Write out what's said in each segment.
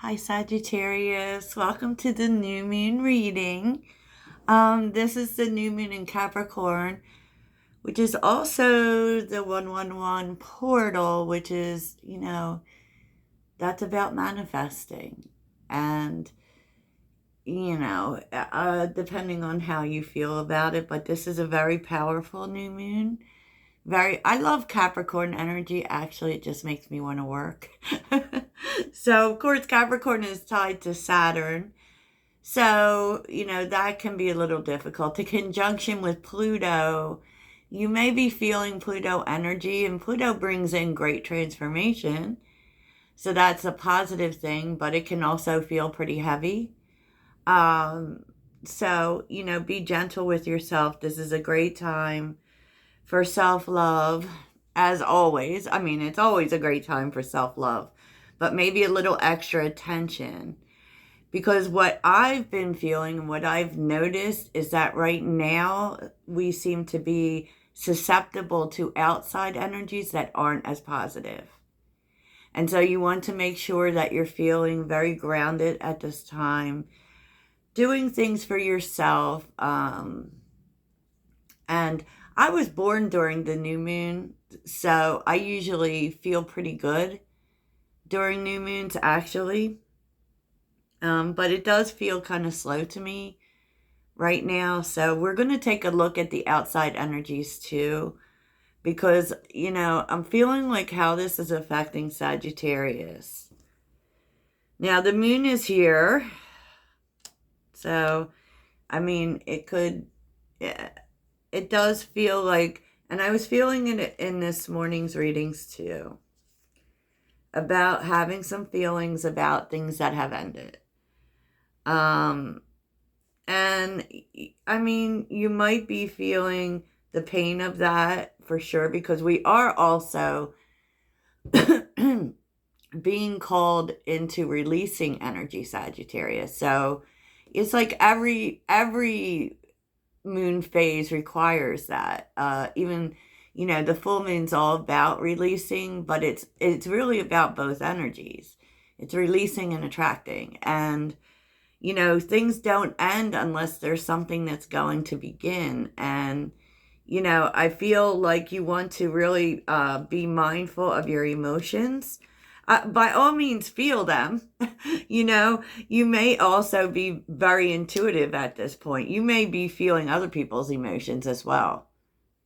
Hi, Sagittarius. Welcome to the new moon reading. This is the new moon in Capricorn, which is also the 111 portal, which is, that's about manifesting. And, depending on how you feel about it, but this is a very powerful new moon. I love Capricorn energy. Actually, it just makes me want to work. So, of course, Capricorn is tied to Saturn. So, that can be a little difficult. The conjunction with Pluto, you may be feeling Pluto energy, and Pluto brings in great transformation. So that's a positive thing, but it can also feel pretty heavy. So, be gentle with yourself. This is a great time for self-love, as always. I mean, it's always a great time for self-love, but maybe a little extra attention. Because what I've been feeling and what I've noticed is that right now we seem to be susceptible to outside energies that aren't as positive. And so you want to make sure that you're feeling very grounded at this time, doing things for yourself. And I was born during the new moon, so I usually feel pretty good during new moons, actually. But it does feel kind of slow to me right now. So we're going to take a look at the outside energies too, because, I'm feeling like how this is affecting Sagittarius. Now, the moon is here. So, I mean, it does feel like, and I was feeling it in this morning's readings too, about having some feelings about things that have ended. And I mean, you might be feeling the pain of that for sure, because we are also being called into releasing energy, Sagittarius. So it's like every moon phase requires that. Even, the full moon's all about releasing, but it's really about both energies. It's releasing and attracting. And things don't end unless there's something that's going to begin. And, I feel like you want to really be mindful of your emotions. By all means, feel them. You may also be very intuitive at this point. You may be feeling other people's emotions as well.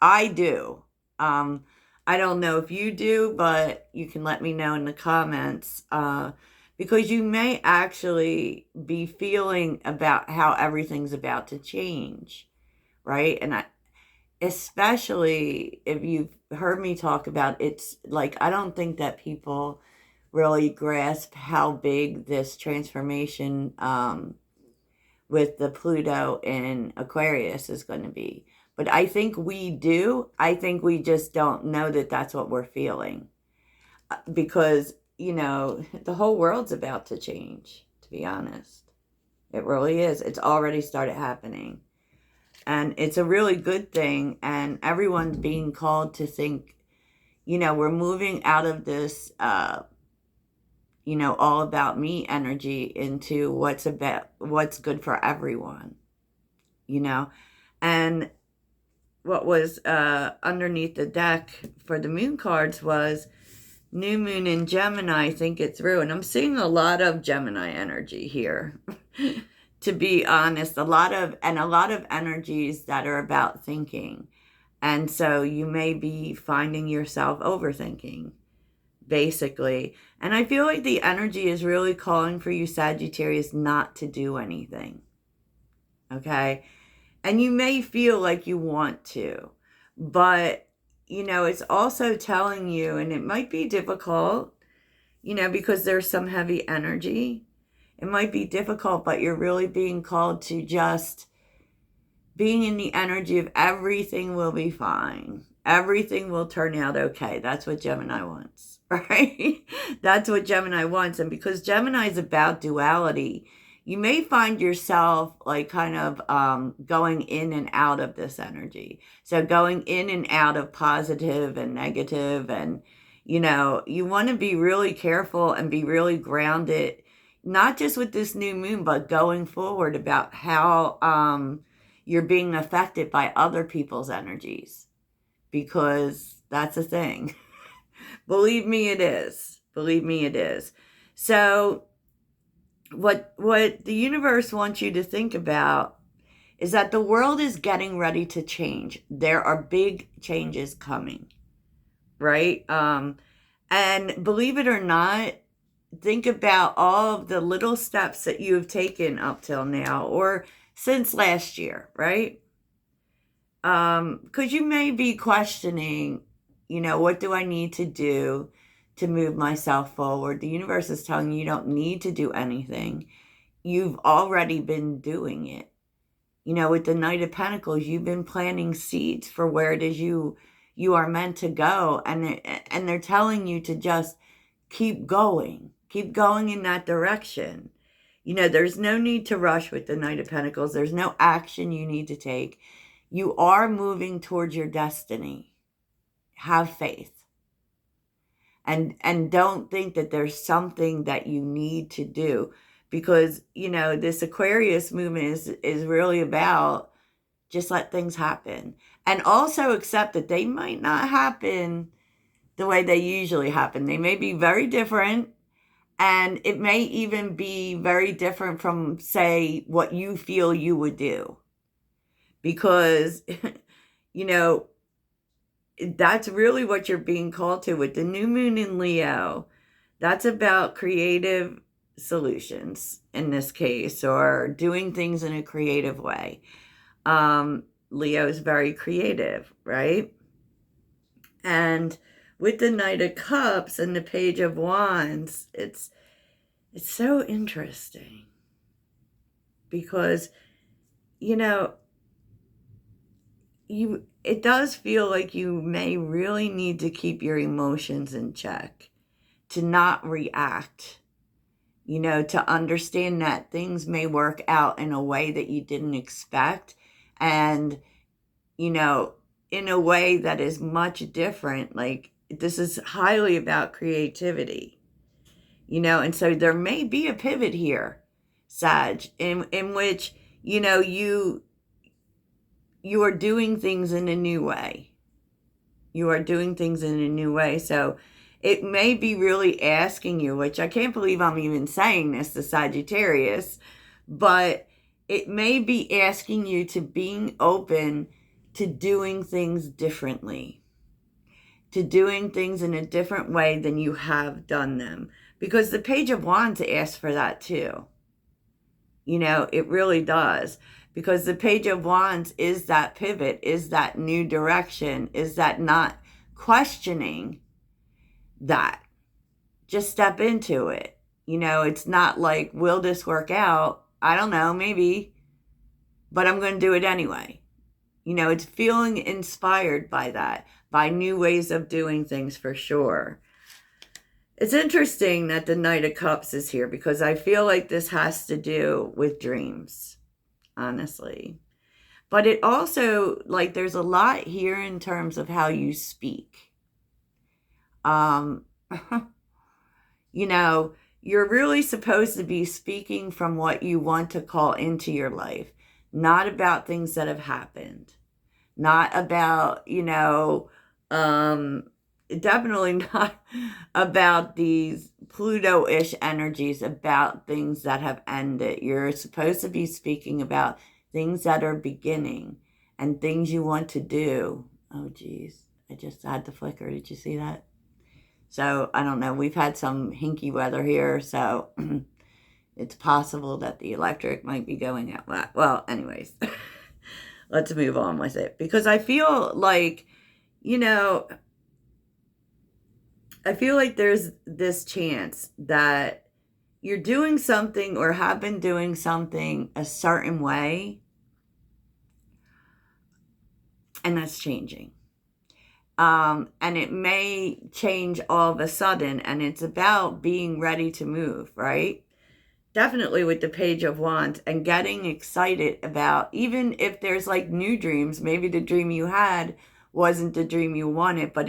I do. I don't know if you do, but you can let me know in the comments. Because you may actually be feeling about how everything's about to change, right? And especially if you've heard me talk about, it's like, I don't think that people really grasp how big this transformation with the Pluto in Aquarius is going to be. But I think we do. I think we just don't know that that's what we're feeling. Because the whole world's about to change, to be honest. It really is. It's already started happening. And it's a really good thing. And everyone's being called to think, we're moving out of this, all about me energy into what's good for everyone, And what was underneath the deck for the moon cards was new moon in Gemini, think it through. And I'm seeing a lot of Gemini energy here. To be honest, a lot of energies that are about thinking. And so you may be finding yourself overthinking, basically. And I feel like the energy is really calling for you, Sagittarius, not to do anything. Okay? And you may feel like you want to, but it's also telling you, and it might be difficult, because there's some heavy energy. It might be difficult, but you're really being called to just being in the energy of everything will be fine. Everything will turn out okay. That's what Gemini wants, right? That's what Gemini wants. And because Gemini is about duality, you may find yourself like kind of going in and out of this energy. So going in and out of positive and negative. And, you want to be really careful and be really grounded, not just with this new moon, but going forward about how you're being affected by other people's energies, because that's a thing. Believe me, it is. Believe me, it is. So what the universe wants you to think about is that the world is getting ready to change. There are big changes coming, right? And believe it or not, think about all of the little steps that you have taken up till now or since last year, right? Because you may be questioning, what do I need to do to move myself forward? The universe is telling you don't need to do anything. You've already been doing it. With the Knight of Pentacles, you've been planting seeds for where it is you are meant to go, and they're telling you to just keep going in that direction. There's no need to rush with the Knight of Pentacles. There's no action you need to take. You are moving towards your destiny. Have faith. And don't think that there's something that you need to do, because, this Aquarius movement is really about just let things happen. And also accept that they might not happen the way they usually happen. They may be very different, and it may even be very different from, say, what you feel you would do. Because, that's really what you're being called to with the new moon in Leo. That's about creative solutions in this case, or doing things in a creative way. Leo is very creative, right? And with the Knight of Cups and the Page of Wands, it's so interesting because, it does feel like you may really need to keep your emotions in check, to not react, to understand that things may work out in a way that you didn't expect, and, in a way that is much different. Like, this is highly about creativity, and so there may be a pivot here, Sag, in which, you are doing things in a new way. You are doing things in a new way. So it may be really asking you, which I can't believe I'm even saying this to Sagittarius, but it may be asking you to being open to doing things differently, to doing things in a different way than you have done them. Because the Page of Wands asks for that too. It really does. Because the Page of Wands is that pivot, is that new direction, is that not questioning that. Just step into it. It's not like, will this work out? I don't know, maybe. But I'm going to do it anyway. It's feeling inspired by that, by new ways of doing things for sure. It's interesting that the Knight of Cups is here, because I feel like this has to do with dreams. Honestly. But it also, like, there's a lot here in terms of how you speak. You're really supposed to be speaking from what you want to call into your life, not about things that have happened, not about, definitely not about these Pluto-ish energies, about things that have ended. You're supposed to be speaking about things that are beginning and things you want to do. Oh, geez. I just had the flicker. Did you see that? So, I don't know. We've had some hinky weather here, so it's possible that the electric might be going out. Well, anyways, let's move on with it. Because I feel like, I feel like there's this chance that you're doing something or have been doing something a certain way, and that's changing. And it may change all of a sudden, and it's about being ready to move, right? Definitely with the Page of Wands, and getting excited about, even if there's like new dreams, maybe the dream you had wasn't the dream you wanted, but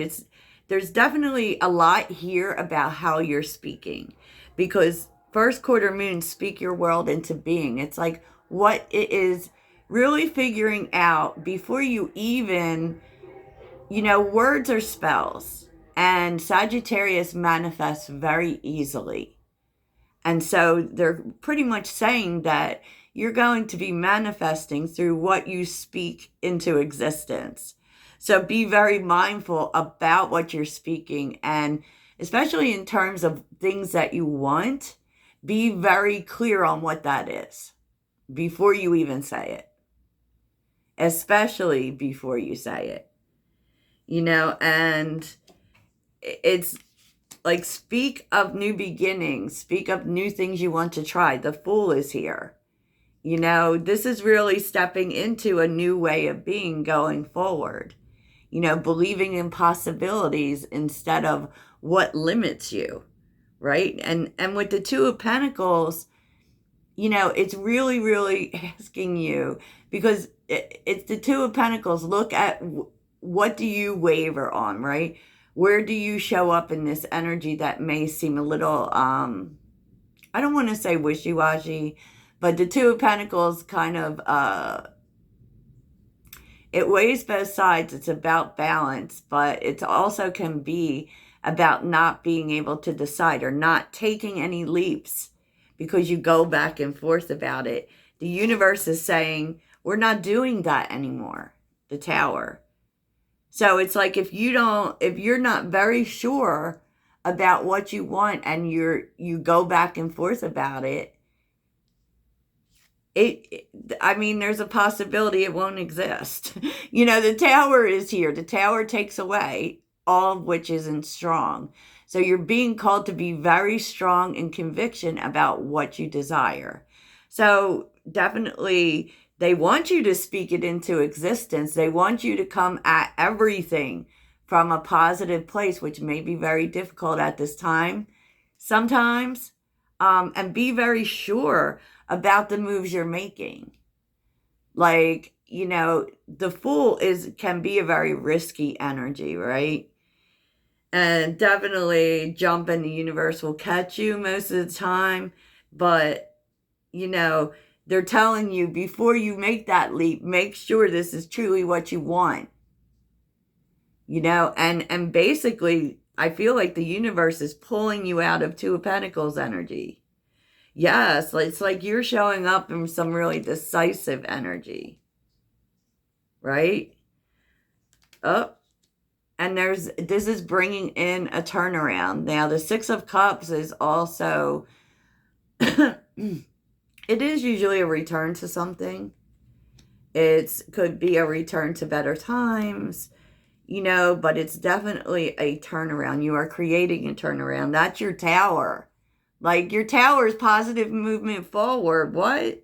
there's definitely a lot here about how you're speaking, because first quarter moon, speak your world into being. It's like what it is really figuring out before you even, words are spells. And Sagittarius manifests very easily. And so they're pretty much saying that you're going to be manifesting through what you speak into existence. So be very mindful about what you're speaking, and especially in terms of things that you want, be very clear on what that is before you even say it, especially before you say it, and it's like, speak of new beginnings, speak of new things you want to try. The Fool is here. This is really stepping into a new way of being going forward. Believing in possibilities instead of what limits you, right? And with the Two of Pentacles, it's really, really asking you, because it's the Two of Pentacles. Look at what do you waver on, right? Where do you show up in this energy that may seem a little, I don't want to say wishy-washy, but the Two of Pentacles kind of, it weighs both sides. It's about balance, but it also can be about not being able to decide or not taking any leaps because you go back and forth about it. The universe is saying, we're not doing that anymore, the Tower. So it's like, if you're not very sure about what you want and you go back and forth about it, there's a possibility it won't exist. The Tower is here. The Tower takes away, all of which isn't strong. So you're being called to be very strong in conviction about what you desire. So definitely, they want you to speak it into existence. They want you to come at everything from a positive place, which may be very difficult at this time sometimes, and be very sure about the moves you're making. Like, the Fool can be a very risky energy, right? And definitely jump in, the universe will catch you most of the time. But, they're telling you, before you make that leap, make sure this is truly what you want. And basically, I feel like the universe is pulling you out of Two of Pentacles energy. Yes, it's like you're showing up in some really decisive energy, right? Oh, and this is bringing in a turnaround. Now, the Six of Cups is also, it is usually a return to something. It could be a return to better times, but it's definitely a turnaround. You are creating a turnaround. That's your Tower. Like, your Tower is positive movement forward. What?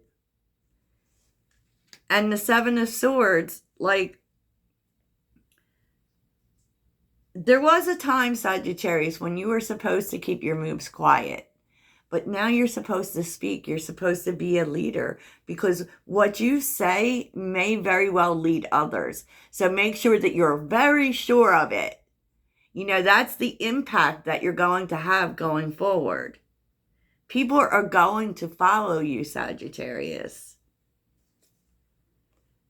And the Seven of Swords, like, there was a time, Sagittarius, when you were supposed to keep your moves quiet. But now you're supposed to speak. You're supposed to be a leader, because what you say may very well lead others. So make sure that you're very sure of it. That's the impact that you're going to have going forward. People are going to follow you, Sagittarius.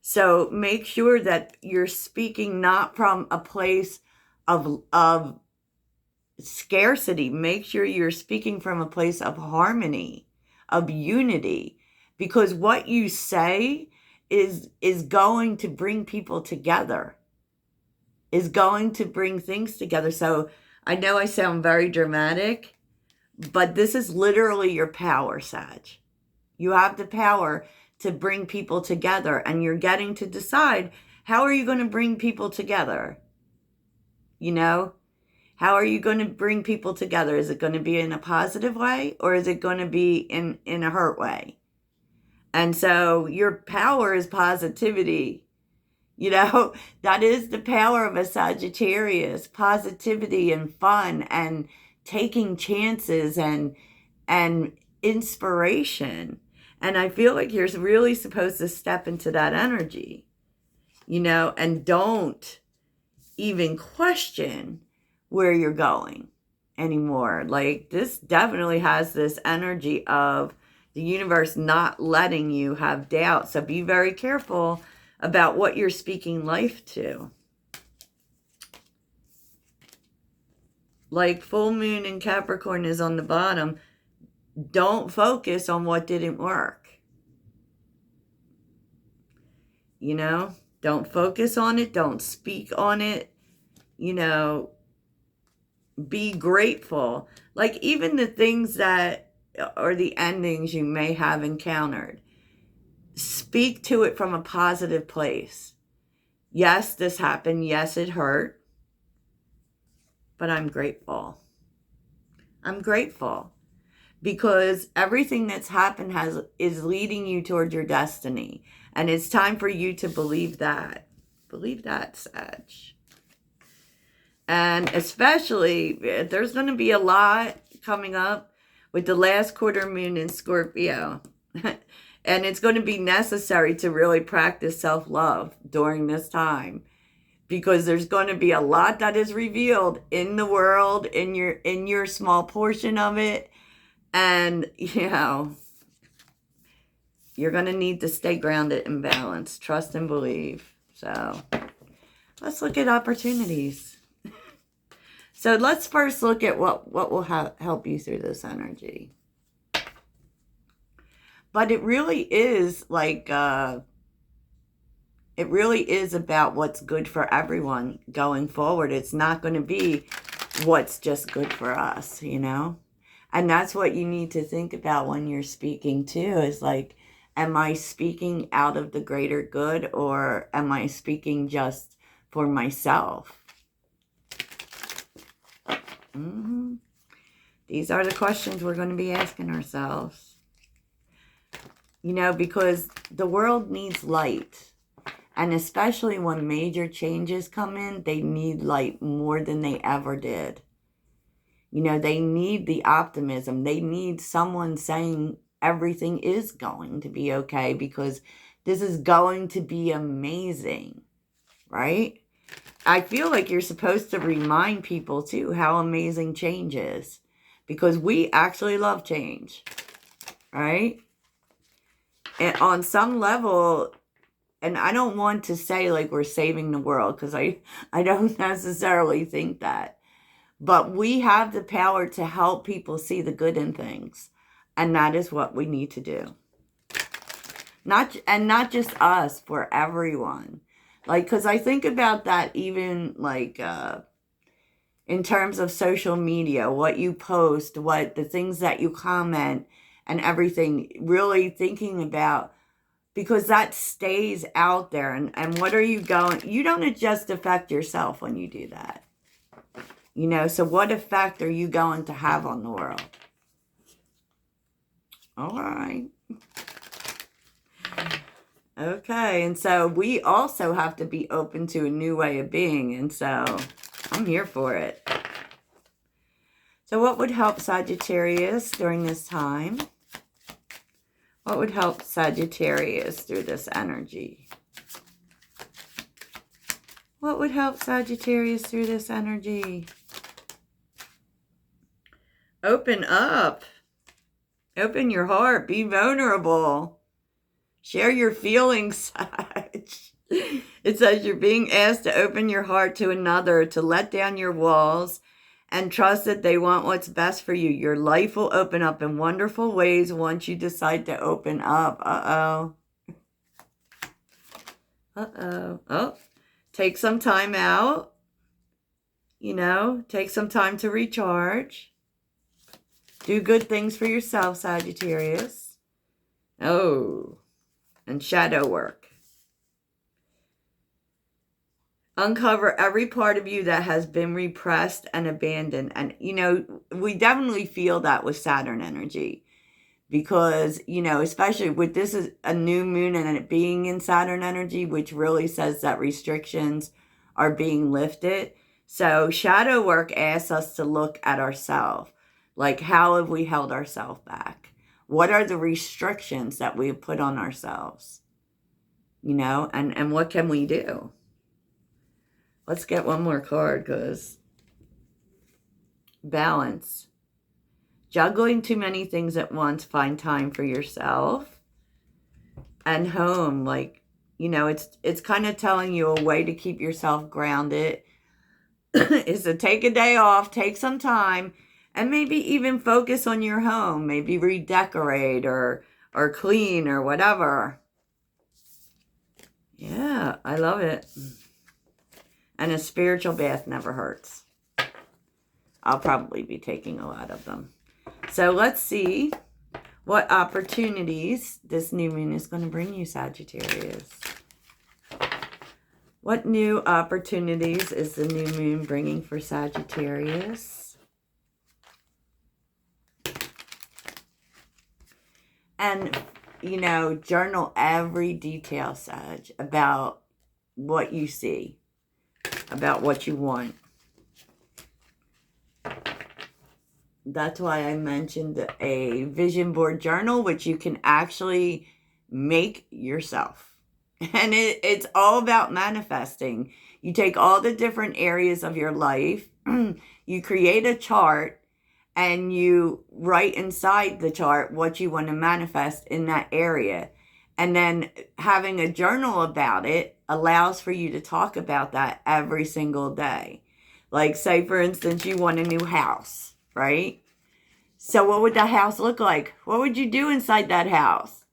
So make sure that you're speaking not from a place of scarcity. Make sure you're speaking from a place of harmony, of unity, because what you say is going to bring people together, is going to bring things together. So I know I sound very dramatic, but this is literally your power, Sag. You have the power to bring people together, and you're getting to decide, how are you going to bring people together? How are you going to bring people together? Is it going to be in a positive way, or is it going to be in a hurt way? And so your power is positivity. That is the power of a Sagittarius, positivity and fun and taking chances and inspiration. And I feel like you're really supposed to step into that energy, and don't even question where you're going. anymore. Like, this definitely has this energy of the universe not letting you have doubt. So be very careful about what you're speaking life to. Like, full moon in Capricorn is on the bottom. Don't focus on what didn't work. You know, don't focus on it. Don't speak on it. You know, be grateful. Like, even the things that or the endings you may have encountered, speak to it from a positive place. Yes, this happened. Yes, it hurt. But I'm grateful. I'm grateful because everything that's happened is leading you toward your destiny. And it's time for you to believe that. Believe that, Sag. And especially, there's going to be a lot coming up with the last quarter moon in Scorpio. And it's going to be necessary to really practice self-love during this time, because there's going to be a lot that is revealed in the world, in your small portion of it. And, you know, you're going to need to stay grounded and balanced. Trust and believe. So let's look at opportunities. So let's first look at what will help you through this energy. But it really is like, it really is about what's good for everyone going forward. It's not going to be what's just good for us, you know? And that's what you need to think about when you're speaking too, is like, am I speaking out of the greater good, or am I speaking just for myself? These are the questions we're going to be asking ourselves. You know, because the world needs light. And especially when major changes come in, they need light more than they ever did. You know, they need the optimism. They need someone saying everything is going to be okay, because this is going to be amazing, right? I feel like you're supposed to remind people too how amazing change is, because we actually love change, right? And on some level, and I don't want to say like we're saving the world, because I don't necessarily think that. But we have the power to help people see the good in things. And that is what we need to do. Not just us, for everyone. Like, because I think about that even like in terms of social media, what you post, the things that you comment and everything, really thinking about, because that stays out there. And what are you you don't just affect yourself when you do that. You know, so what effect are you going to have on the world? All right. Okay, and so we also have to be open to a new way of being, and so I'm here for it. So what would help Sagittarius during this time? What would help Sagittarius through this energy? What would help Sagittarius through this energy? Open up. Open your heart. Be vulnerable. Share your feelings, Sag. It says you're being asked to open your heart to another, to let down your walls, and trust that they want what's best for you. Your life will open up in wonderful ways once you decide to open up. Uh-oh. Uh-oh. Oh, take some time out. You know, take some time to recharge. Do good things for yourself, Sagittarius. Oh, and shadow work. Uncover every part of you that has been repressed and abandoned. And, you know, we definitely feel that with Saturn energy. Because, you know, especially with this is a new moon and it being in Saturn energy, which really says that restrictions are being lifted. So shadow work asks us to look at ourselves. Like, how have we held ourselves back? What are the restrictions that we have put on ourselves? You know, and what can we do? Let's get one more card, because balance. Juggling too many things at once, find time for yourself and home. Like, you know, it's kind of telling you a way to keep yourself grounded is to take a day off, take some time, and maybe even focus on your home. Maybe redecorate or clean or whatever. Yeah, I love it. And a spiritual bath never hurts. I'll probably be taking a lot of them. So let's see what opportunities this new moon is going to bring you, Sagittarius. What new opportunities is the new moon bringing for Sagittarius? And, you know, journal every detail, Sag, about what you see, about what you want. That's why I mentioned a vision board journal, which you can actually make yourself. And it's all about manifesting. You take all the different areas of your life, you create a chart, and you write inside the chart what you want to manifest in that area. And then having a journal about it allows for you to talk about that every single day. Like, say, for instance, you want a new house, right? So what would that house look like? What would you do inside that house?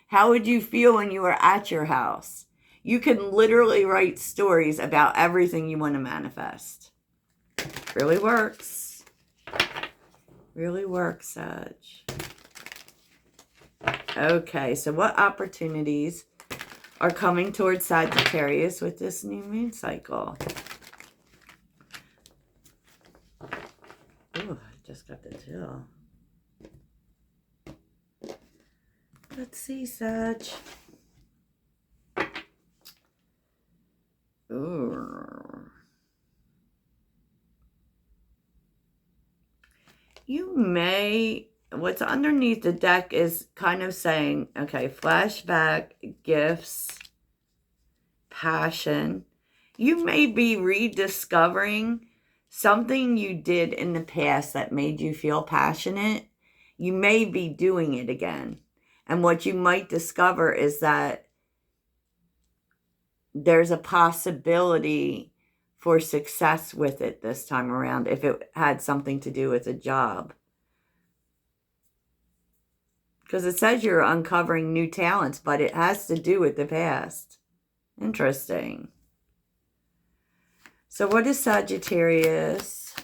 How would you feel when you were at your house? You can literally write stories about everything you want to manifest. Really works. Really works, Sag. Okay, so what opportunities are coming towards Sagittarius with this new moon cycle? Ooh, I just got the chill. Let's see, Sag. Ooh. You may, what's underneath the deck is kind of saying, okay, flashback, gifts, passion. You may be rediscovering something you did in the past that made you feel passionate. You may be doing it again. And what you might discover is that there's a possibility for success with it this time around if it had something to do with a job. Because it says you're uncovering new talents, but it has to do with the past. Interesting. So what is Sagittarius?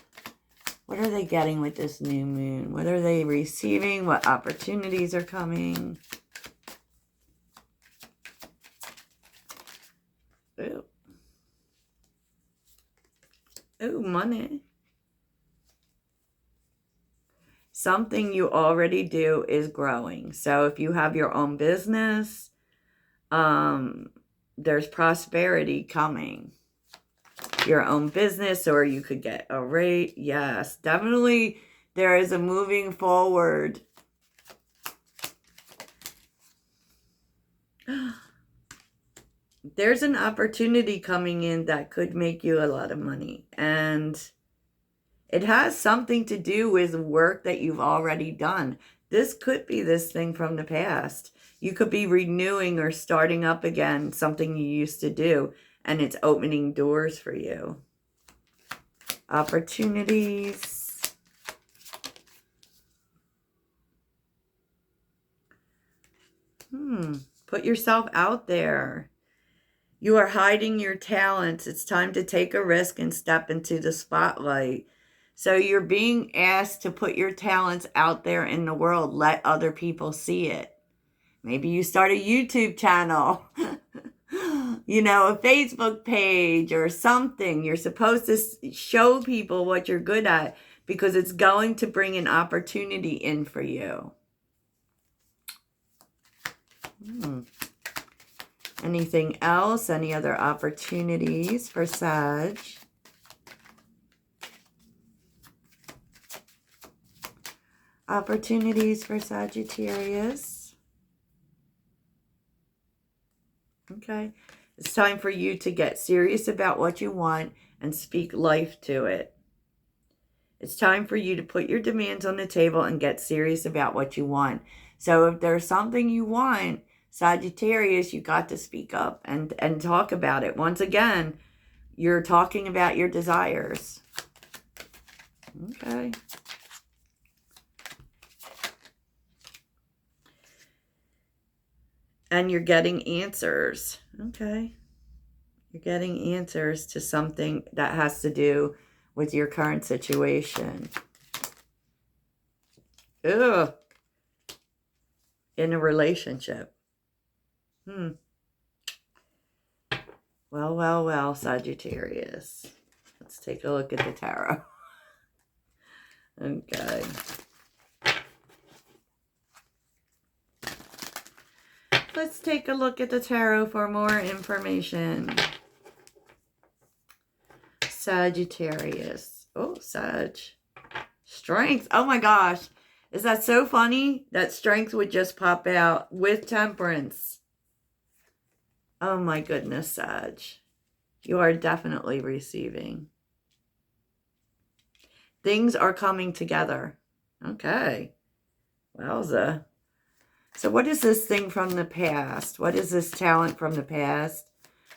What are they getting with this new moon? What are they receiving? What opportunities are coming? Ooh. Ooh, money. Something you already do is growing. So if you have your own business, there's prosperity coming. Your own business, or you could get a rate. Yes, definitely there is a moving forward. There's an opportunity coming in that could make you a lot of money. And it has something to do with work that you've already done. This could be this thing from the past. You could be renewing or starting up again something you used to do, and it's opening doors for you. Opportunities. Put yourself out there. You are hiding your talents. It's time to take a risk and step into the spotlight. So you're being asked to put your talents out there in the world. Let other people see it. Maybe you start a YouTube channel, you know, a Facebook page or something. You're supposed to show people what you're good at because it's going to bring an opportunity in for you. Anything else? Any other opportunities for Sag? Opportunities for Sagittarius. Okay. It's time for you to get serious about what you want and speak life to it. It's time for you to put your demands on the table and get serious about what you want. So if there's something you want, Sagittarius, you got to speak up and talk about it. Once again, you're talking about your desires. Okay. And you're getting answers. Okay. You're getting answers to something that has to do with your current situation. Ugh. In a relationship. Well, Sagittarius. Let's take a look at the tarot. Okay. Let's take a look at the tarot for more information. Sagittarius. Oh, Sag. Strength. Oh my gosh. Is that so funny? That strength would just pop out with temperance. Oh my goodness, Sag. You are definitely receiving. Things are coming together. Okay. Wowza. So what is this thing from the past? What is this talent from the past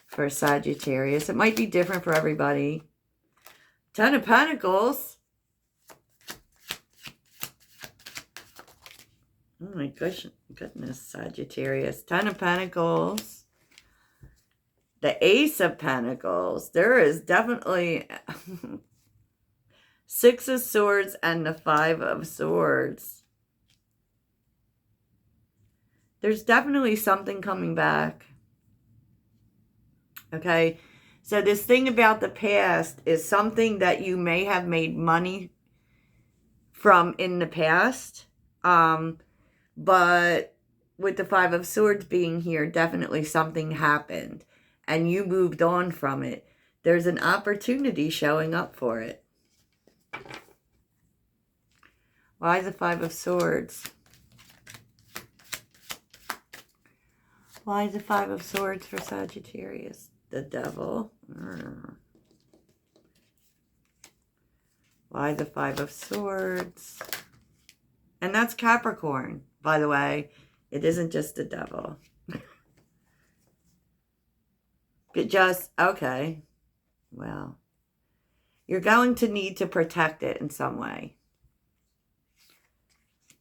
for Sagittarius? It might be different for everybody. Ten of Pentacles. Oh my goodness, Sagittarius. Ten of Pentacles. The Ace of Pentacles. There is definitely Six of Swords and the Five of Swords. There's definitely something coming back. Okay. So this thing about the past is something that you may have made money from in the past. But with the Five of Swords being here, definitely something happened and you moved on from it. There's an opportunity showing up for it. Why the Five of Swords? Why the Five of Swords for Sagittarius? The Devil. Why the Five of Swords? And that's Capricorn, by the way. It isn't just the Devil. Okay. Well, you're going to need to protect it in some way,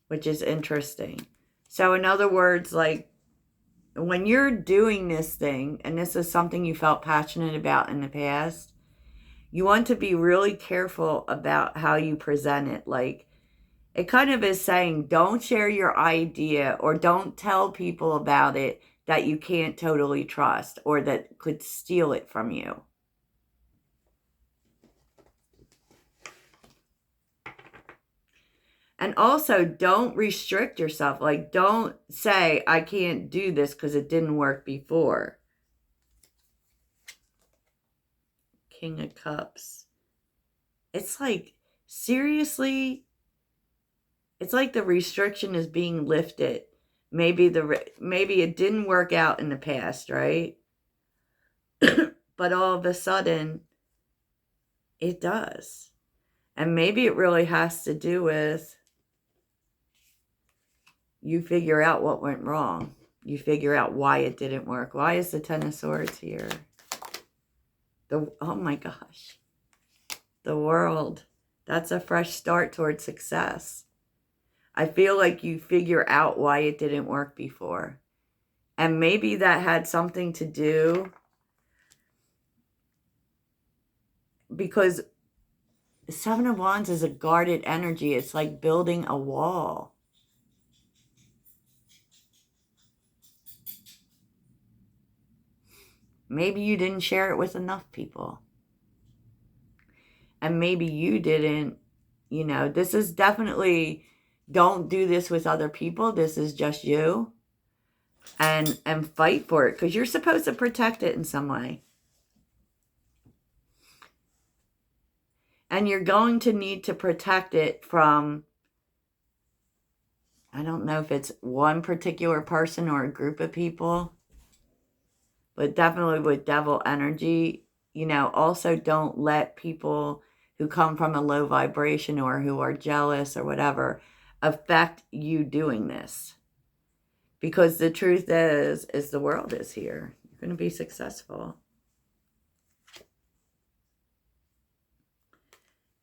which is interesting. So in other words, like, when you're doing this thing, and this is something you felt passionate about in the past, you want to be really careful about how you present it. Like, it kind of is saying, don't share your idea or don't tell people about it that you can't totally trust or that could steal it from you. And also, don't restrict yourself. Like, don't say, I can't do this because it didn't work before. King of Cups. It's like, seriously, it's like the restriction is being lifted. Maybe it didn't work out in the past, right? But all of a sudden, it does. And maybe it really has to do with you figure out what went wrong. You figure out why it didn't work. Why is the Ten of Swords here? Oh my gosh. The World. That's a fresh start towards success. I feel like you figure out why it didn't work before. And maybe that had something to do because Seven of Wands is a guarded energy. It's like building a wall. Maybe you didn't share it with enough people. And maybe you didn't, this is definitely, don't do this with other people. This is just you. And fight for it because you're supposed to protect it in some way. And you're going to need to protect it from, I don't know if it's one particular person or a group of people. But definitely with devil energy, also don't let people who come from a low vibration or who are jealous or whatever affect you doing this. Because the truth is the world is here. You're going to be successful.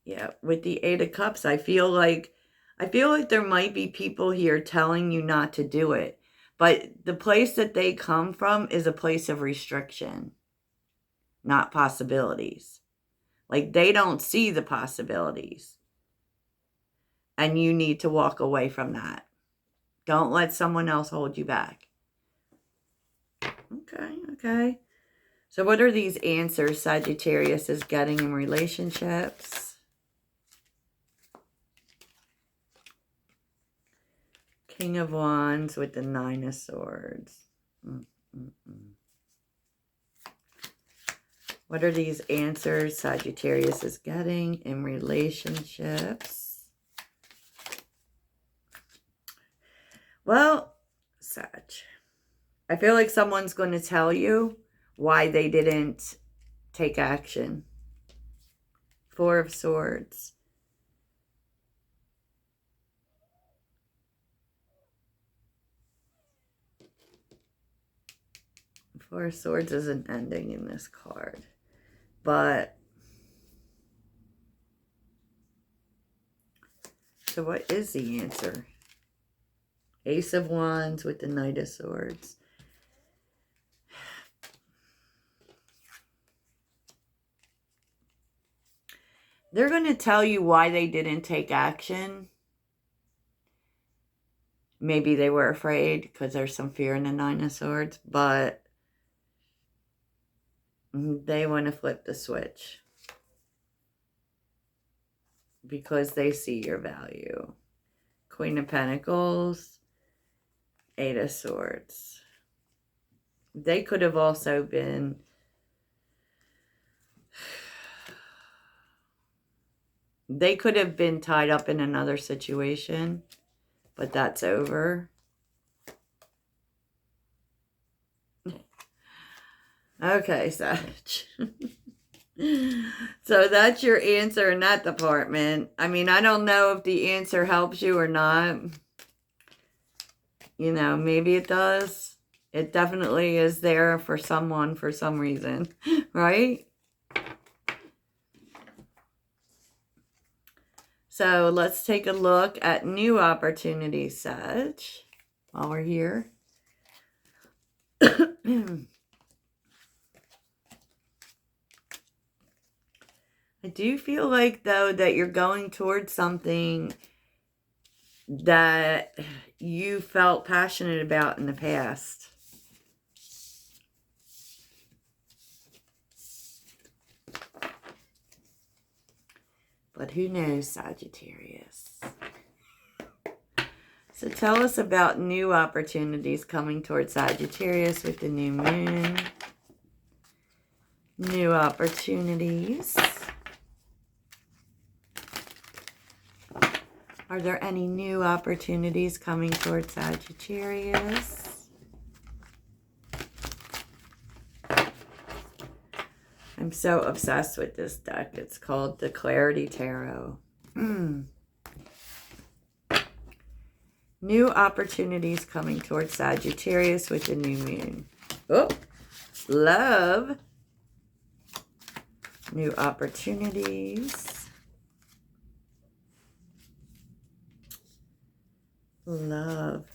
Yeah, with the Eight of Cups, I feel like there might be people here telling you not to do it. But the place that they come from is a place of restriction, not possibilities. Like, they don't see the possibilities. And you need to walk away from that. Don't let someone else hold you back. Okay. So what are these answers Sagittarius is getting in relationships? King of Wands with the Nine of Swords. What are these answers Sagittarius is getting in relationships? Well, Sag, I feel like someone's going to tell you why they didn't take action. Four of Swords. Four of Swords isn't ending in this card. But, so what is the answer? Ace of Wands with the Knight of Swords. They're going to tell you why they didn't take action. Maybe they were afraid because there's some fear in the Nine of Swords, but they want to flip the switch because they see your value. Queen of Pentacles, Eight of Swords. They could have also been tied up in another situation, but that's over. Okay, Sag. So that's your answer in that department. I mean, I don't know if the answer helps you or not. You know, maybe it does. It definitely is there for someone for some reason, right? So let's take a look at new opportunities, Sag, while we're here. I do feel like, though, that you're going towards something that you felt passionate about in the past. But who knows, Sagittarius? So tell us about new opportunities coming towards Sagittarius with the new moon. New opportunities. Are there any new opportunities coming towards Sagittarius? I'm so obsessed with this deck. It's called the Clarity Tarot. New opportunities coming towards Sagittarius with the new moon. Oh, love. New opportunities. Love.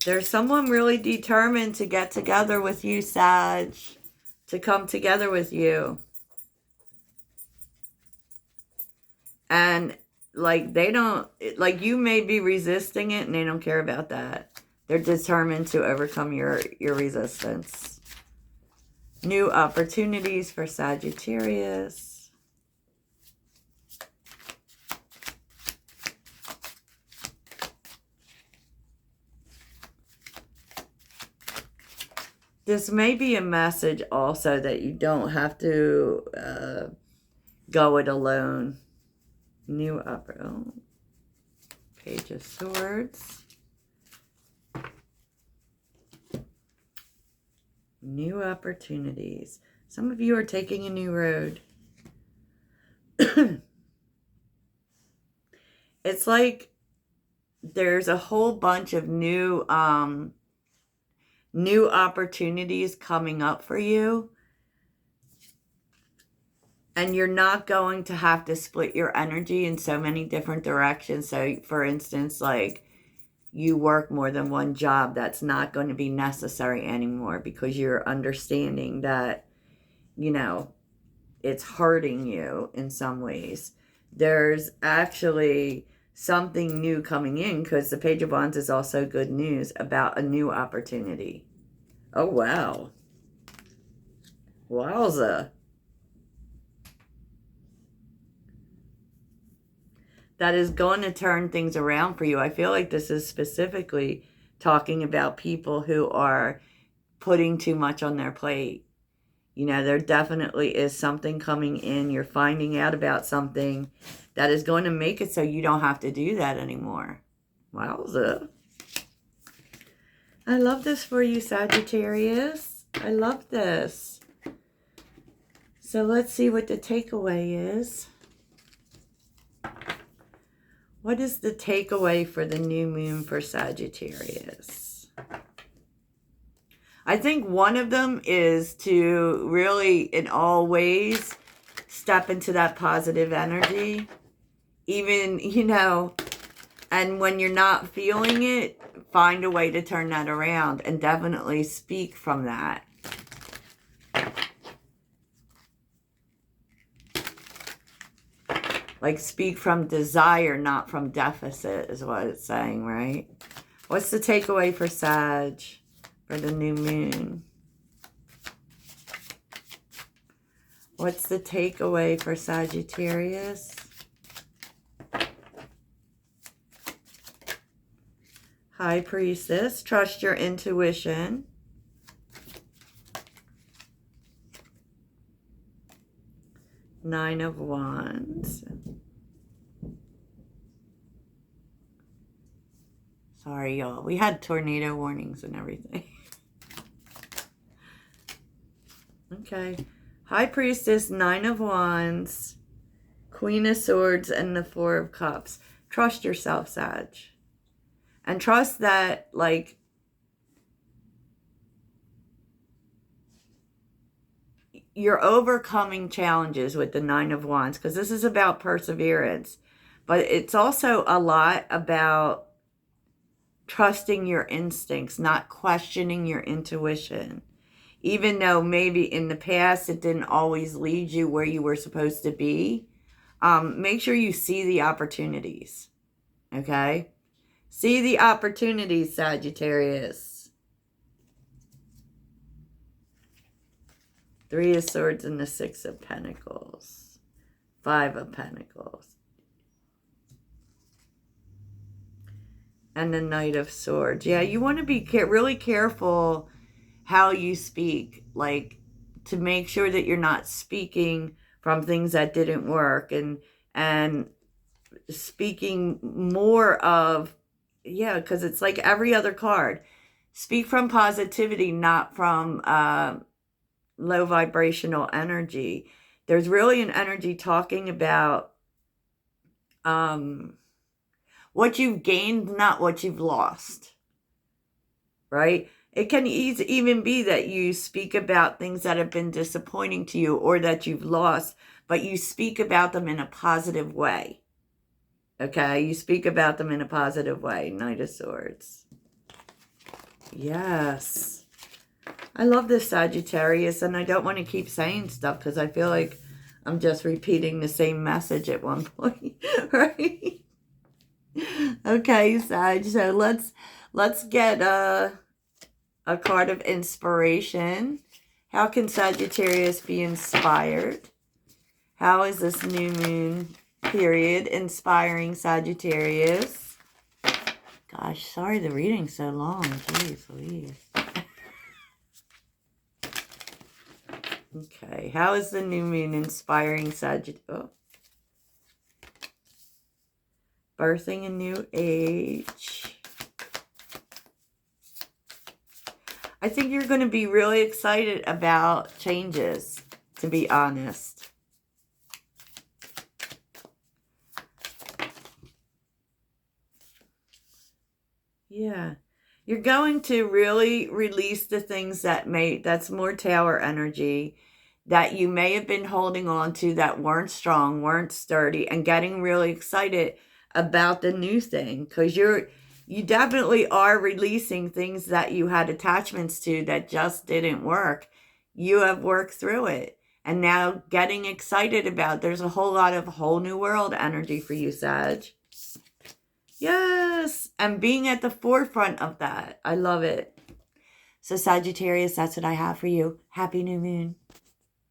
There's someone really determined to get together with you, Sag. To come together with you. And, like, they don't, like, you may be resisting it and they don't care about that. They're determined to overcome your resistance. New opportunities for Sagittarius. This may be a message also that you don't have to go it alone. New Page of Swords. New opportunities. Some of you are taking a new road. It's like there's a whole bunch of new opportunities coming up for you. And you're not going to have to split your energy in so many different directions. So, for instance, like you work more than one job, that's not going to be necessary anymore because you're understanding that, you know, it's hurting you in some ways. There's actually something new coming in because the Page of Wands is also good news about a new opportunity. Oh, wow. Wowza. That is going to turn things around for you. I feel like this is specifically talking about people who are putting too much on their plate. You know, there definitely is something coming in. You're finding out about something that is going to make it so you don't have to do that anymore. Wowza. I love this for you, Sagittarius. I love this. So let's see what the takeaway is. What is the takeaway for the new moon for Sagittarius? I think one of them is to really, in all ways, step into that positive energy. Even, you know, and when you're not feeling it, find a way to turn that around and definitely speak from that. Like speak from desire, not from deficit is what it's saying, right? What's the takeaway for Sag for the new moon? What's the takeaway for Sagittarius? High Priestess, trust your intuition. Nine of Wands. Sorry, y'all. We had tornado warnings and everything. Okay. High Priestess, Nine of Wands, Queen of Swords, and the Four of Cups. Trust yourself, Sag. And trust that, like, you're overcoming challenges with the Nine of Wands, because this is about perseverance. But it's also a lot about trusting your instincts, not questioning your intuition. Even though maybe in the past it didn't always lead you where you were supposed to be, make sure you see the opportunities, okay? See the opportunities, Sagittarius. Three of Swords and the Six of Pentacles. Five of Pentacles. And the Knight of Swords. Yeah, you want to be really careful how you speak. Like, to make sure that you're not speaking from things that didn't work. And speaking more of, yeah, because it's like every other card. Speak from positivity, not from low vibrational energy. There's really an energy talking about what you've gained, not what you've lost, right? It can even be that you speak about things that have been disappointing to you or that you've lost, but you speak about them in a positive way, okay? You speak about them in a positive way. Knight of Swords. Yes. I love this, Sagittarius, and I don't want to keep saying stuff because I feel like I'm just repeating the same message at one point, right? Okay, Sag, so let's get a card of inspiration. How can Sagittarius be inspired? How is this new moon period inspiring Sagittarius? Gosh, sorry the reading's so long. Jeez Louise. Okay, how is the new moon inspiring Sagittarius? Oh. Birthing a new age. I think you're going to be really excited about changes, to be honest. Yeah. You're going to really release the things that's more tower energy, that you may have been holding on to, that weren't strong, weren't sturdy, and getting really excited about the new thing, because you definitely are releasing things that you had attachments to that just didn't work. You have worked through it, and now getting excited about, there's a whole lot of whole new world energy for you, Sag. Yes, and being at the forefront of that. I love it. So Sagittarius, that's what I have for you. Happy new moon.